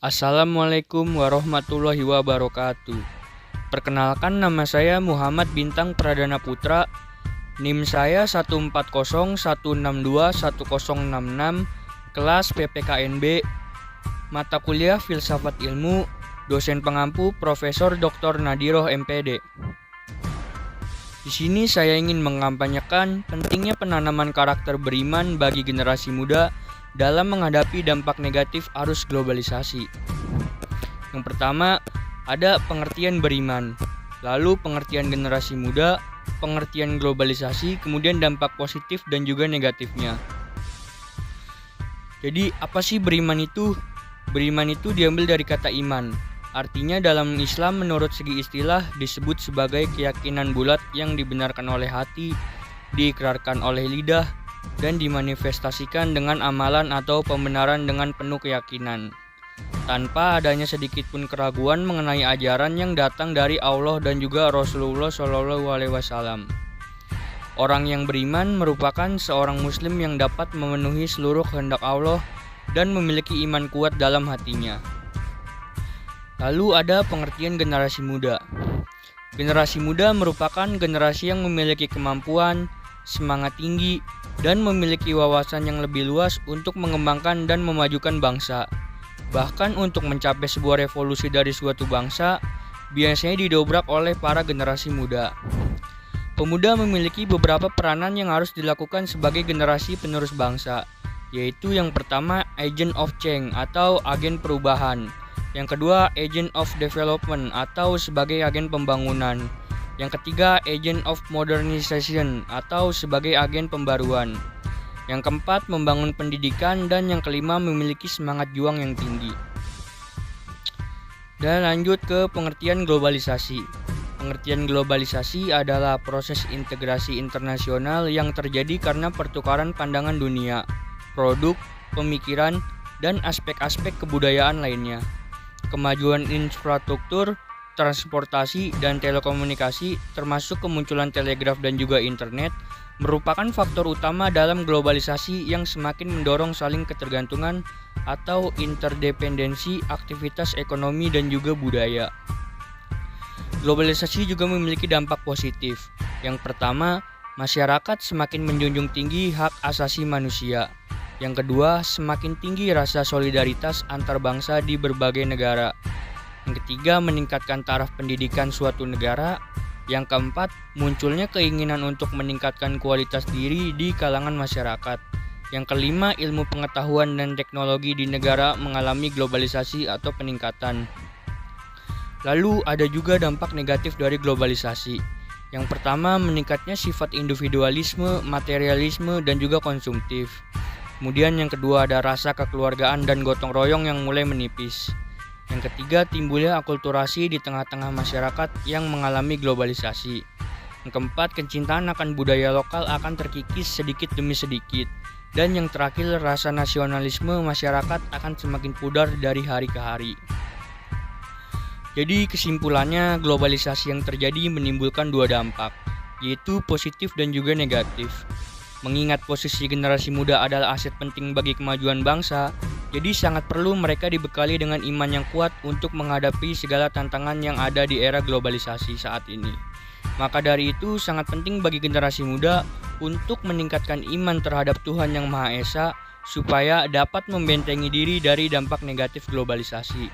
Assalamualaikum warahmatullahi wabarakatuh. Perkenalkan, nama saya Muhammad Bintang Pradana Putra. NIM saya 14016210066, kelas PPKNB, mata kuliah Filsafat Ilmu, dosen pengampu Profesor Dr. Nadiroh MPD. Di sini saya ingin mengampanyekan pentingnya penanaman karakter beriman bagi generasi muda dalam menghadapi dampak negatif arus globalisasi. Yang pertama, ada pengertian beriman, lalu pengertian generasi muda, pengertian globalisasi, kemudian dampak positif dan juga negatifnya. Jadi, apa sih beriman itu? Beriman itu diambil dari kata iman. Artinya dalam Islam menurut segi istilah disebut sebagai keyakinan bulat yang dibenarkan oleh hati, diikrarkan oleh lidah, dan dimanifestasikan dengan amalan atau pembenaran dengan penuh keyakinan, tanpa adanya sedikit pun keraguan mengenai ajaran yang datang dari Allah dan juga Rasulullah SAW. Orang yang beriman merupakan seorang muslim yang dapat memenuhi seluruh kehendak Allah dan memiliki iman kuat dalam hatinya. Lalu ada pengertian generasi muda. Generasi muda merupakan generasi yang memiliki kemampuan, semangat tinggi, dan memiliki wawasan yang lebih luas untuk mengembangkan dan memajukan bangsa. Bahkan untuk mencapai sebuah revolusi dari suatu bangsa, biasanya didobrak oleh para generasi muda. Pemuda memiliki beberapa peranan yang harus dilakukan sebagai generasi penerus bangsa, yaitu yang pertama agent of change atau agen perubahan. Yang kedua, agent of development atau sebagai agen pembangunan. Yang ketiga, agent of modernization atau sebagai agen pembaruan. Yang keempat, membangun pendidikan. Dan yang kelima, memiliki semangat juang yang tinggi. Dan lanjut ke pengertian globalisasi. Pengertian globalisasi adalah proses integrasi internasional yang terjadi karena pertukaran pandangan dunia, produk, pemikiran, dan aspek-aspek kebudayaan lainnya. Kemajuan infrastruktur, transportasi, dan telekomunikasi, termasuk kemunculan telegraf dan juga internet, merupakan faktor utama dalam globalisasi yang semakin mendorong saling ketergantungan atau interdependensi aktivitas ekonomi dan juga budaya. Globalisasi juga memiliki dampak positif. Yang pertama, masyarakat semakin menjunjung tinggi hak asasi manusia. Yang kedua, semakin tinggi rasa solidaritas antar bangsa di berbagai negara. Yang ketiga, meningkatkan taraf pendidikan suatu negara. Yang keempat, munculnya keinginan untuk meningkatkan kualitas diri di kalangan masyarakat. Yang kelima, ilmu pengetahuan dan teknologi di negara mengalami globalisasi atau peningkatan. Lalu ada juga dampak negatif dari globalisasi. Yang pertama, meningkatnya sifat individualisme, materialisme, dan juga konsumtif. Kemudian yang kedua, ada rasa kekeluargaan dan gotong royong yang mulai menipis. Yang ketiga, timbulnya akulturasi di tengah-tengah masyarakat yang mengalami globalisasi. Yang keempat, kecintaan akan budaya lokal akan terkikis sedikit demi sedikit. Dan yang terakhir, rasa nasionalisme masyarakat akan semakin pudar dari hari ke hari. Jadi kesimpulannya, globalisasi yang terjadi menimbulkan dua dampak, yaitu positif dan juga negatif. Mengingat posisi generasi muda adalah aset penting bagi kemajuan bangsa, jadi sangat perlu mereka dibekali dengan iman yang kuat untuk menghadapi segala tantangan yang ada di era globalisasi saat ini. Maka dari itu sangat penting bagi generasi muda untuk meningkatkan iman terhadap Tuhan Yang Maha Esa supaya dapat membentengi diri dari dampak negatif globalisasi.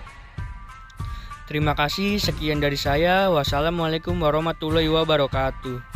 Terima kasih, sekian dari saya. Wassalamualaikum warahmatullahi wabarakatuh.